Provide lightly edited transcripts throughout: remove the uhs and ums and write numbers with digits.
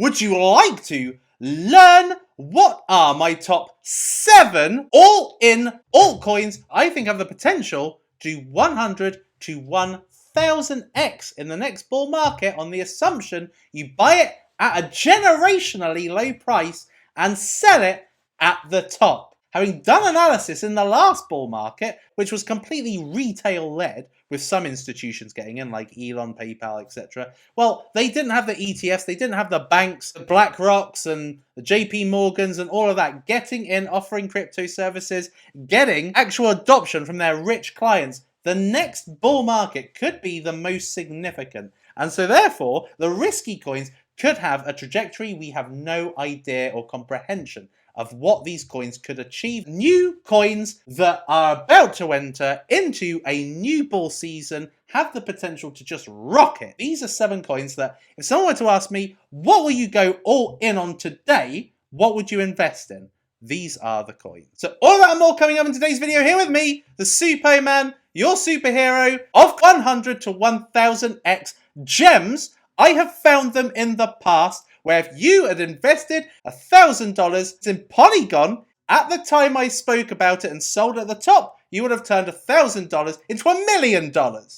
would you like to learn what are my top 7 all-in altcoins I think have the potential to 100 to 1000x in the next bull market on the assumption you buy it at a generationally low price and sell it at the top. Having done analysis in the last bull market, which was completely retail-led, with some institutions getting in, like Elon, PayPal, etc. Well, they didn't have the ETFs, they didn't have the banks, the BlackRocks and the JP Morgans and all of that getting in, offering crypto services, getting actual adoption from their rich clients. The next bull market could be the most significant. And so therefore, the risky coins could have a trajectory we have no idea or comprehension of what these coins could achieve. New coins that are about to enter into a new bull season have the potential to just rocket. These are 7 coins that, if someone were to ask me, what will you go all in on today? What would you invest in? These are the coins. So all that and more coming up in today's video. Here with me, the Suppoman, your superhero of 100 to 1000x gems. I have found them in the past, where if you had invested $1,000 in Polygon at the time I spoke about it and sold at the top, you would have turned $1,000 into $1 million.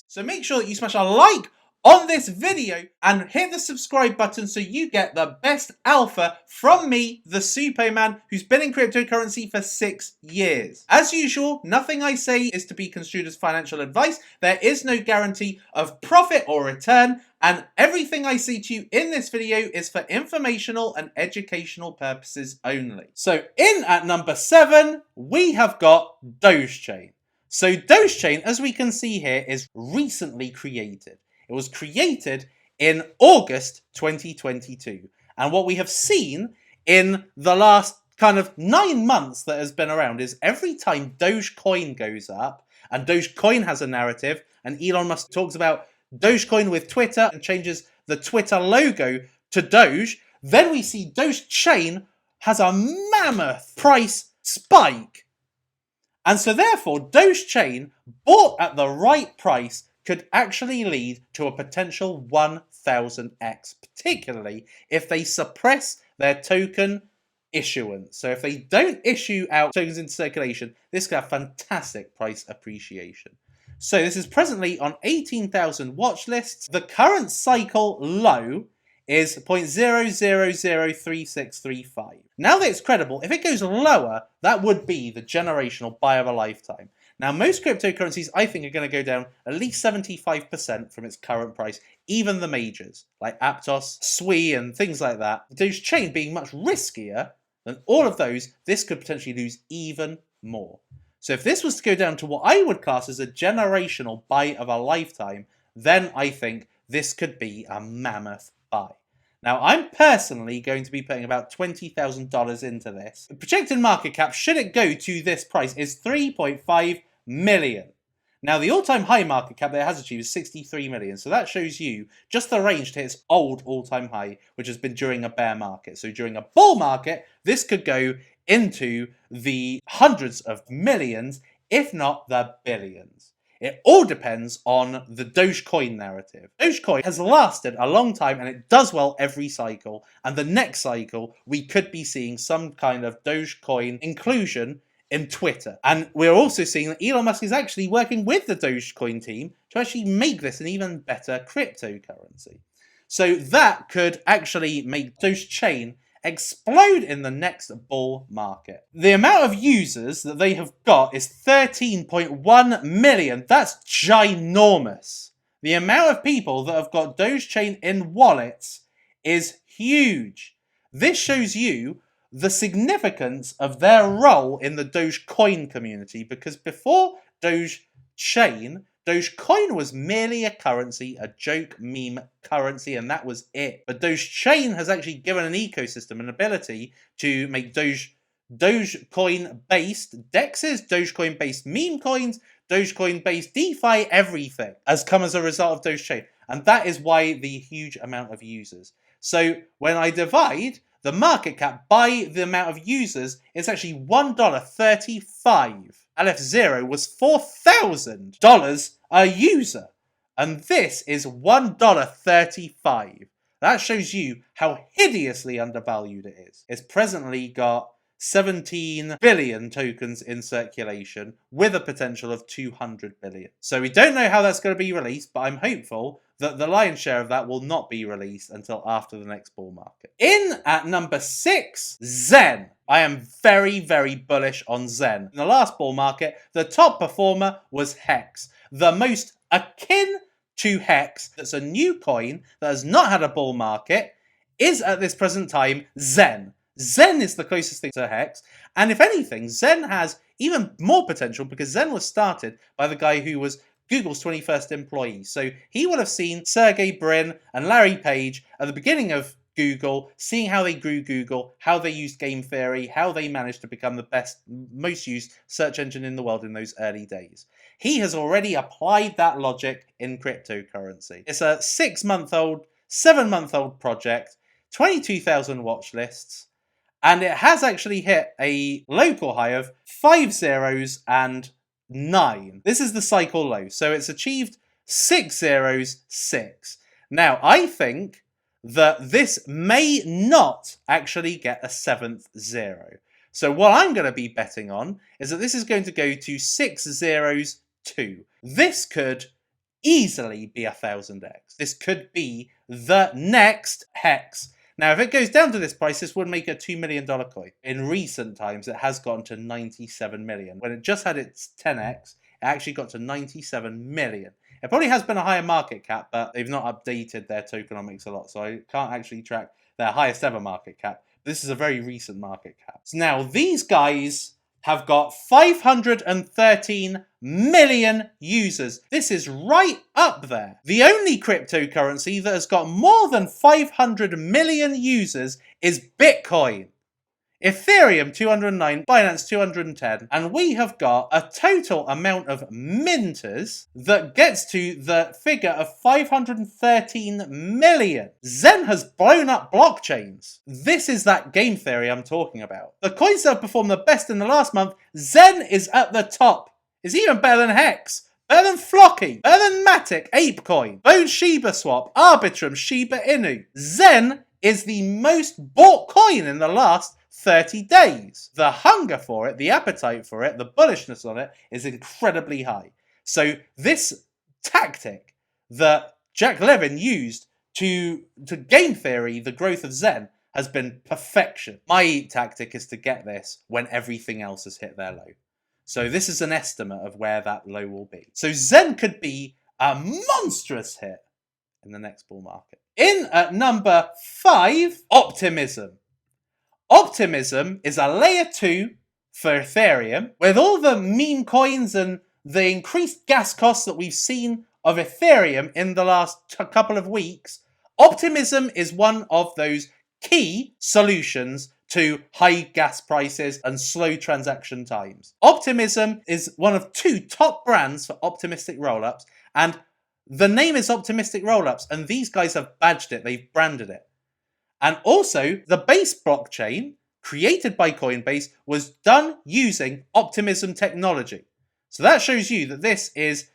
So make sure that you smash a like on this video and hit the subscribe button so you get the best alpha from me, the Suppoman, who's been in cryptocurrency for 6 years. As usual, nothing I say is to be construed as financial advice. There is no guarantee of profit or return, and everything I say to you in this video is for informational and educational purposes only. So in at number 7, we have got Dogecoin. So Dogecoin, as we can see here, is recently created. It was created in August 2022. And what we have seen in the last kind of 9 months that has been around is every time Dogecoin goes up, and Dogecoin has a narrative, and Elon Musk talks about Dogecoin with Twitter and changes the Twitter logo to Doge, then we see Dogecoin has a mammoth price spike. And so therefore, Dogecoin bought at the right price could actually lead to a potential 1000x, particularly if they suppress their token issuance. So if they don't issue out tokens into circulation, this could have fantastic price appreciation. So this is presently on 18,000 watch lists. The current cycle low is 0.003635. Now that it's credible, if it goes lower, that would be the generational buy of a lifetime. Now, most cryptocurrencies, I think, are going to go down at least 75% from its current price, even the majors, like Aptos, SWI, and things like that. Dogecoin being much riskier than all of those, this could potentially lose even more. So if this was to go down to what I would class as a generational buy of a lifetime, then I think this could be a mammoth buy. Now, I'm personally going to be putting about $20,000 into this. The projected market cap, should it go to this price, is 3.5 million. Now, the all-time high market cap that it has achieved is 63 million. So that shows you just the range to its old all-time high, which has been during a bear market. So during a bull market, this could go into the hundreds of millions, if not the billions. It all depends on the Dogecoin narrative. Dogecoin has lasted a long time and it does well every cycle. And the next cycle, we could be seeing some kind of Dogecoin inclusion in Twitter. And we're also seeing that Elon Musk is actually working with the Dogecoin team to actually make this an even better cryptocurrency. So that could actually make Dogecoin explode in the next bull market. The amount of users that they have got is 13.1 million. That's ginormous. The amount of people that have got Dogecoin in wallets is huge. This shows you the significance of their role in the Dogecoin community, because before Dogecoin was merely a currency, a joke meme currency, and that was it. But Dogecoin has actually given an ecosystem an ability to make Dogecoin-based DEXs, Dogecoin-based meme coins, Dogecoin-based DeFi, everything has come as a result of Dogecoin. And that is why the huge amount of users. So when I divide the market cap by the amount of users, it's actually $1.35. LF0 was $4,000 a user. And this is $1.35. That shows you how hideously undervalued it is. It's presently got 17 billion tokens in circulation with a potential of 200 billion. So we don't know how that's going to be released, but I'm hopeful that the lion's share of that will not be released until after the next bull market. In at number 6, Zen. I am very, very bullish on Zen. In the last bull market, the top performer was Hex, the most akin to Hex, that's a new coin that has not had a bull market, is at this present time Zen. Zen is the closest thing to Hex, and if anything, Zen has even more potential because Zen was started by the guy who was Google's 21st employee. So he would have seen Sergey Brin and Larry Page at the beginning of Google, seeing how they grew Google, how they used game theory, how they managed to become the best, most used search engine in the world in those early days. He has already applied that logic in cryptocurrency. It's a 6-month-old, 7-month-old project, 22,000 watch lists, and it has actually hit a local high of 5 zeros and 9. This is the cycle low, so it's achieved 6 zeros, 6. Now, I think that this may not actually get a 7th zero. So what I'm going to be betting on is that this is going to go to 6 zeros, 2. This could easily be 1000x. This could be the next Hex. Now, if it goes down to this price, this would make a $2 million coin. In recent times, it has gotten to 97 million. When it just had its 10x, it actually got to 97 million. It probably has been a higher market cap, but they've not updated their tokenomics a lot, so I can't actually track their highest ever market cap. This is a very recent market cap. So now, these guys have got 513 million users. This is right up there. The only cryptocurrency that has got more than 500 million users is Bitcoin. Ethereum 209, Binance 210, and we have got a total amount of minters that gets to the figure of 513 million. Zen has blown up blockchains. This is that game theory I'm talking about. The coins that have performed the best in the last month, Zen is at the top. It's even better than Hex, better than Flocky, better than Matic, Apecoin, Bone Shiba Swap, Arbiter, Shiba Inu. Zen is the most bought coin in the last 30 days. The hunger for it, the appetite for it, the bullishness on it is incredibly high. So this tactic that Jack Levin used to game theory the growth of Zen has been perfection. My tactic is to get this when everything else has hit their low. So this is an estimate of where that low will be. So Zen could be a monstrous hit in the next bull market. In at number 5, Optimism. Optimism is a layer 2 for Ethereum. With all the meme coins and the increased gas costs that we've seen of Ethereum in the last couple of weeks, Optimism is one of those key solutions to high gas prices and slow transaction times. Optimism is one of 2 top brands for optimistic rollups, and the name is Optimistic Rollups, and these guys have badged it, they've branded it. And also, the base blockchain, created by Coinbase, was done using Optimism technology. So that shows you that this is,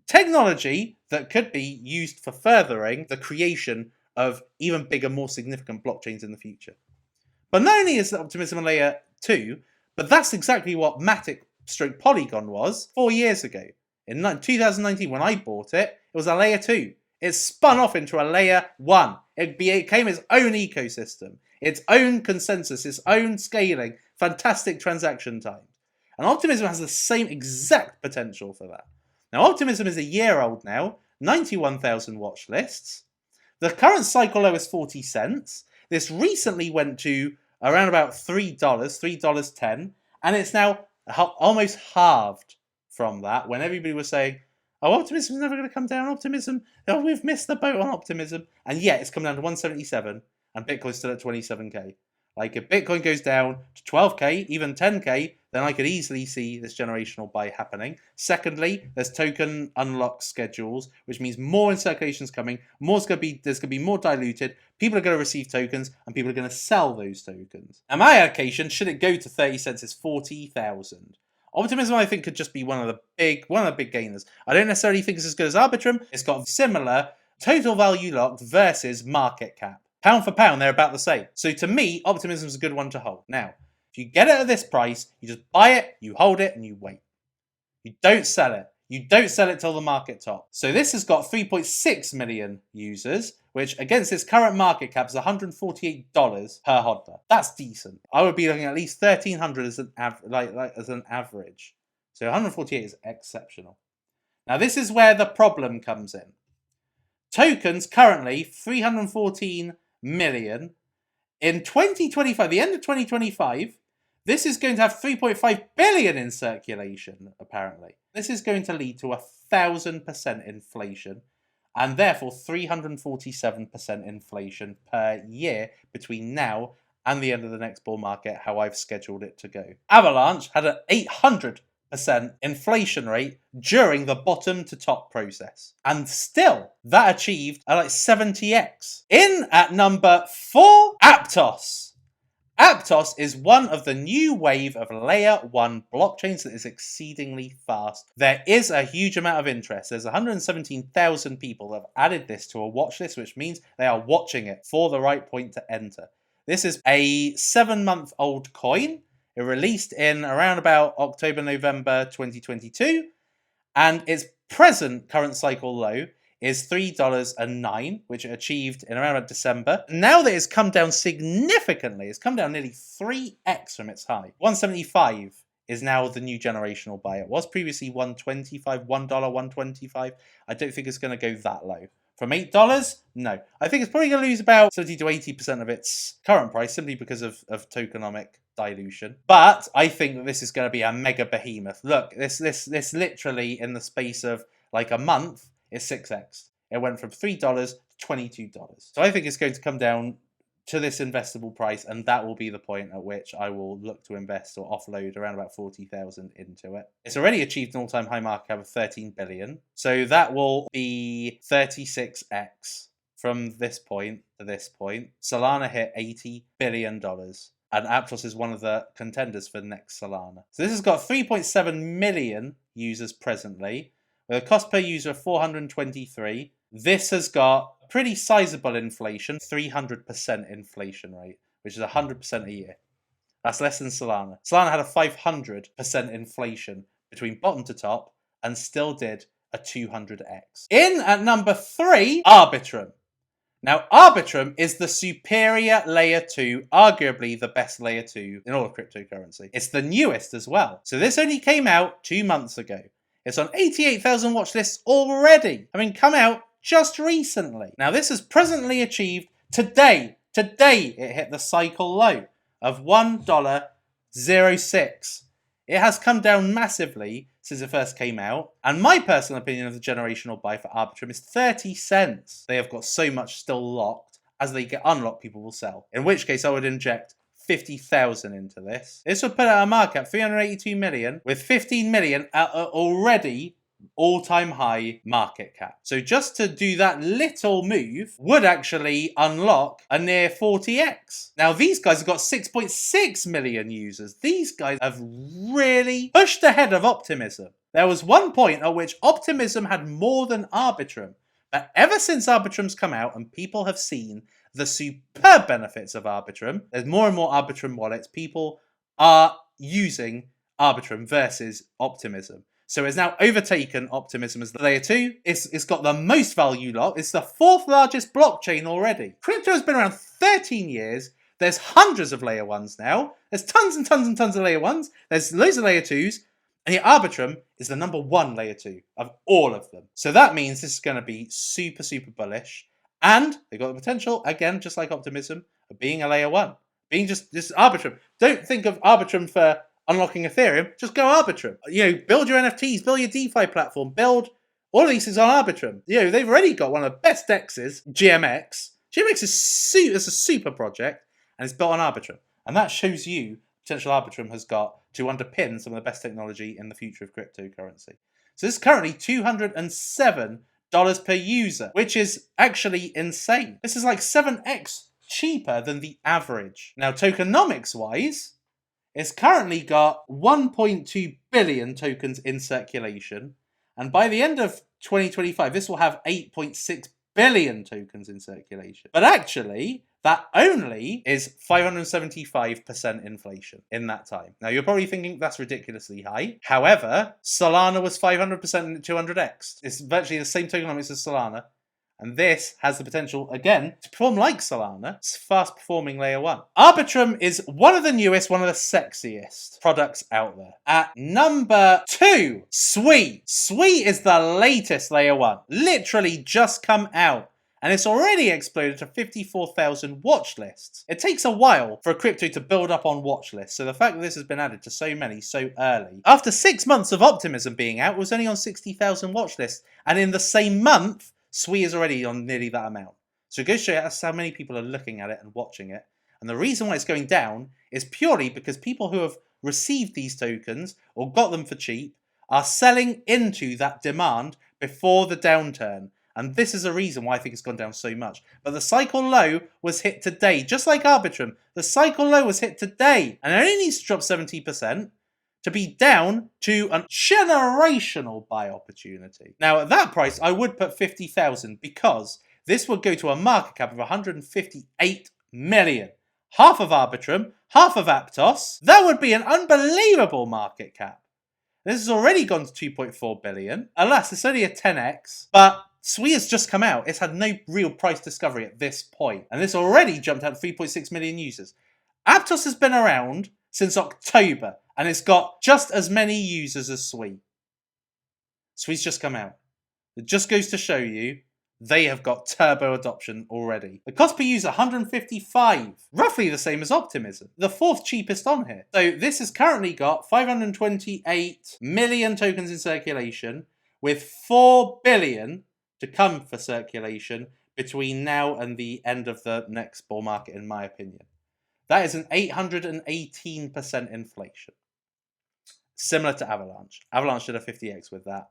technology that could be used for furthering the creation of even bigger, more significant blockchains in the future. But not only is Optimism a layer 2, but that's exactly what Matic/Polygon was 4 years ago. In 2019, when I bought it, it was a layer 2. It spun off into a layer 1. It became its own ecosystem, its own consensus, its own scaling, fantastic transaction times. And Optimism has the same exact potential for that. Now, Optimism is a year old now, 91,000 watch lists. The current cycle low is 40 cents. This recently went to around about $3, $3.10, and it's now almost halved from that when everybody was saying, oh, Optimism is never going to come down. Optimism, oh, we've missed the boat on Optimism. And yet it's come down to 177 and Bitcoin's still at 27k. Like, if Bitcoin goes down to 12k, even 10k, then I could easily see this generational buy happening. Secondly, there's token unlock schedules, which means more in circulation's coming. There's going to be more diluted. People are going to receive tokens, and people are going to sell those tokens. And my allocation, should it go to 30 cents, is 40,000. Optimism, I think, could just be one of the big gainers. I don't necessarily think it's as good as Arbitrum. It's got similar Total value locked versus market cap. Pound for pound, they're about the same. So to me, Optimism is a good one to hold. Now, if you get it at this price, you just buy it, you hold it, and you wait. You don't sell it. You don't sell it till the market top. So this has got 3.6 million users, which against its current market cap is $148 per hodler. That's decent. I would be looking at least 1,300 as an average. So 148 is exceptional. Now this is where the problem comes in. Tokens currently 314 million. In 2025, the end of 2025, this is going to have 3.5 billion in circulation, apparently. This is going to lead to 1,000% inflation and therefore 347% inflation per year between now and the end of the next bull market, how I've scheduled it to go. Avalanche had an 800% inflation rate during the bottom to top process. And still, that achieved like 70x. In at number 4, Aptos. Aptos is one of the new wave of layer 1 blockchains that is exceedingly fast. There is a huge amount of interest. There's 117,000 people that have added this to a watch list, which means they are watching it for the right point to enter. This is a 7-month-old coin. It released in around about October, November 2022. And its present current cycle low is $3.09, which it achieved in around about December. Now that it's come down significantly, it's come down nearly 3x from its high. 175 is now the new generational buy. It was previously $1.25, $1, $1.25. I don't think it's going to go that low. From $8? No. I think it's probably going to lose about 70 to 80% of its current price simply because of tokenomic dilution. But I think that this is going to be a mega behemoth. Look, this literally in the space of like a month is 6x. It went from $3 to $22. So I think it's going to come down to this investable price, and that will be the point at which I will look to invest or offload around about 40,000 into it. It's already achieved an all-time high market cap of 13 billion. So that will be 36x from this point to this point. Solana hit $80 billion. And Aptos is one of the contenders for next Solana. So this has got 3.7 million users presently, with a cost per user of 423. This has got pretty sizable inflation, 300% inflation rate, which is 100% a year. That's less than Solana. Solana had a 500% inflation between bottom to top and still did a 200x. In at number 3, Arbitrum. Now, Arbitrum is the superior layer 2, arguably the best layer 2 in all of cryptocurrency. It's the newest as well. So this only came out 2 months ago. It's on 88,000 watch lists already. I mean, come out just recently. Now, this has presently achieved today it hit the cycle low of $1.06. It has come down massively since it first came out. And my personal opinion of the generational buy for Arbitrum is 30 cents. They have got so much still locked. As they get unlocked, people will sell. In which case, I would inject 50,000 into this. This would put out a market cap 382 million with 15 million at already all-time high market cap. So just to do that little move would actually unlock a near 40x. Now these guys have got 6.6 million users. These guys have really pushed ahead of Optimism. There was one point at which Optimism had more than Arbitrum. But ever since Arbitrum's come out and people have seen the superb benefits of Arbitrum, there's more and more Arbitrum wallets. People are using Arbitrum versus Optimism. So it's now overtaken Optimism as the layer 2. It's got the most value lock. It's the 4th largest blockchain already. Crypto has been around 13 years. There's hundreds of layer 1s now. There's tons and tons and tons of layer 1s. There's loads of layer 2s. And yet Arbitrum is the number 1 layer 2 of all of them. So that means this is going to be super, super bullish. And they've got the potential, again, just like Optimism, of being a layer 1. Being just Arbitrum. Don't think of Arbitrum for unlocking Ethereum. Just go Arbitrum. You know, build your NFTs, build your DeFi platform, build all of these things on Arbitrum. You know, they've already got one of the best DEXs, GMX. GMX is a super project, and it's built on Arbitrum. And that shows you potential Arbitrum has got to underpin some of the best technology in the future of cryptocurrency. So this is currently $207 per user, which is actually insane. This is like 7x cheaper than the average. Now, tokenomics-wise, it's currently got 1.2 billion tokens in circulation. And by the end of 2025, this will have 8.6 billion tokens in circulation. But actually, that only is 575% inflation in that time. Now, you're probably thinking that's ridiculously high. However, Solana was 500% and 200x. It's virtually the same tokenomics as Solana. And this has the potential, again, to perform like Solana. It's fast performing layer 1. Arbitrum is one of the newest, one of the sexiest products out there. At number 2, Sui. Sui is the latest layer 1. Literally just come out. And it's already exploded to 54,000 watch lists. It takes a while for a crypto to build up on watch lists, so the fact that this has been added to so many so early. After 6 months of Optimism being out, it was only on 60,000 watch lists. And in the same month, Sui is already on nearly that amount. So it goes to show you that's how many people are looking at it and watching it. And the reason why it's going down is purely because people who have received these tokens or got them for cheap are selling into that demand before the downturn. And this is a reason why I think it's gone down so much. But the cycle low was hit today. Just like Arbitrum, the cycle low was hit today. And it only needs to drop 70% to be down to a generational buy opportunity. Now, at that price, I would put 50,000 because this would go to a market cap of 158 million. Half of Arbitrum, half of Aptos. That would be an unbelievable market cap. This has already gone to 2.4 billion. Alas, it's only a 10x, but Sui has just come out. It's had no real price discovery at this point. And this already jumped out to 3.6 million users. Aptos has been around since October, and it's got just as many users as Sui. Sui's just come out. It just goes to show you they have got turbo adoption already. The cost per user, 155, roughly the same as Optimism, the 4th cheapest on here. So this has currently got 528 million tokens in circulation, with 4 billion to come for circulation between now and the end of the next bull market, in my opinion. That is an 818% inflation. Similar to Avalanche. Avalanche did a 50x with that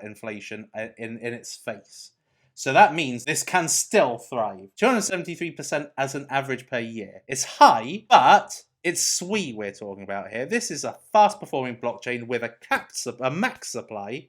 inflation in its face. So that means this can still thrive. 273% as an average per year. It's high, but it's Sui we're talking about here. This is a fast performing blockchain with a max supply,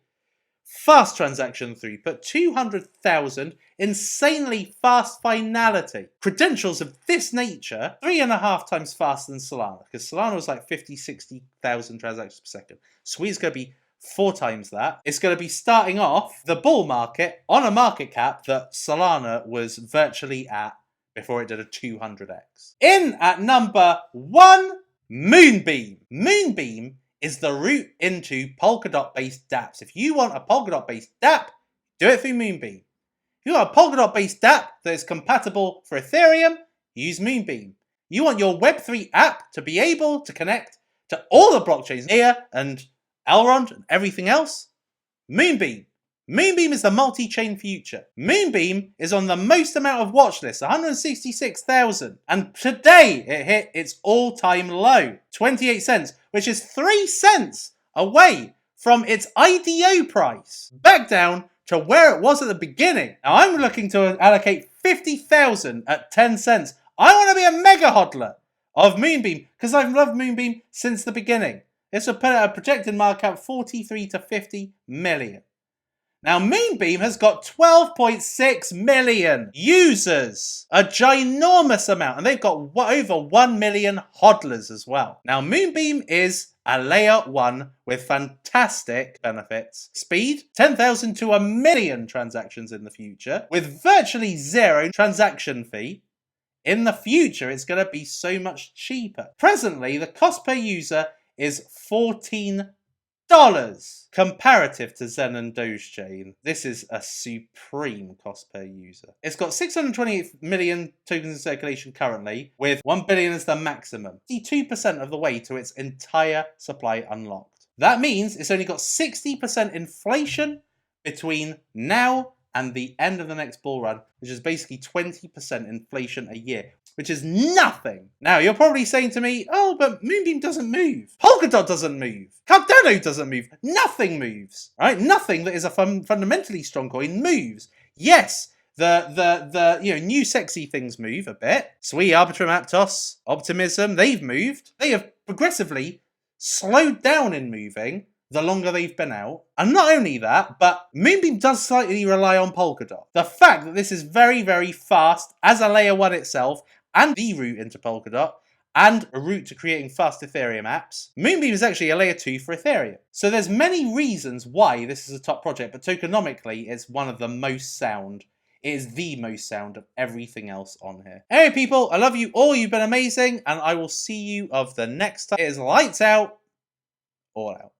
fast transaction throughput, 200,000, insanely fast finality. Credentials of this nature, 3.5 times faster than Solana, because Solana was like 50, 60,000 transactions per second. Sui's going to be 4 times that. It's going to be starting off the bull market on a market cap that Solana was virtually at before it did a 200x. In at number 1, Moonbeam. Moonbeam is the route into Polkadot-based dApps. If you want a Polkadot-based dApp, do it through Moonbeam. If you want a Polkadot-based dApp that is compatible for Ethereum, use Moonbeam. You want your Web3 app to be able to connect to all the blockchains here and Elrond and everything else? Moonbeam. Moonbeam is the multi-chain future. Moonbeam is on the most amount of watch lists, 166,000. And today it hit its all-time low, 28 cents, which is 3 cents away from its IDO price. Back down to where it was at the beginning. Now I'm looking to allocate 50,000 at 10 cents. I want to be a mega hodler of Moonbeam because I've loved Moonbeam since the beginning. This would put it at a projected market cap 43 to 50 million. Now, Moonbeam has got 12.6 million users, a ginormous amount, and they've got over 1 million hodlers as well. Now, Moonbeam is a layer 1 with fantastic benefits. Speed, 10,000 to 1 million transactions in the future, with virtually 0 transaction fee. In the future, it's going to be so much cheaper. Presently, the cost per user is $14. Comparative to Zen and Dogecoin, this is a supreme cost per user. It's got 628 million tokens in circulation currently, with 1 billion as the maximum. 52% of the way to its entire supply unlocked. That means it's only got 60% inflation between now and the end of the next bull run, which is basically 20% inflation a year, which is nothing. Now, you're probably saying to me, oh, but Moonbeam doesn't move. Polkadot doesn't move. Cardano doesn't move. Nothing moves, right? Nothing that is a fundamentally strong coin moves. Yes, the new sexy things move a bit. Sui, Arbiter, Aptos, Optimism, they've moved. They have progressively slowed down in moving, the longer they've been out. And not only that, but Moonbeam does slightly rely on Polkadot. The fact that this is very, very fast as a layer 1 itself, and the route into Polkadot, and a route to creating fast Ethereum apps. Moonbeam is actually a layer 2 for Ethereum. So there's many reasons why this is a top project, but tokenomically it's one of the most sound. It is the most sound of everything else on here. Anyway, people, I love you all. You've been amazing, and I will see you of the next time. It is lights out, all out.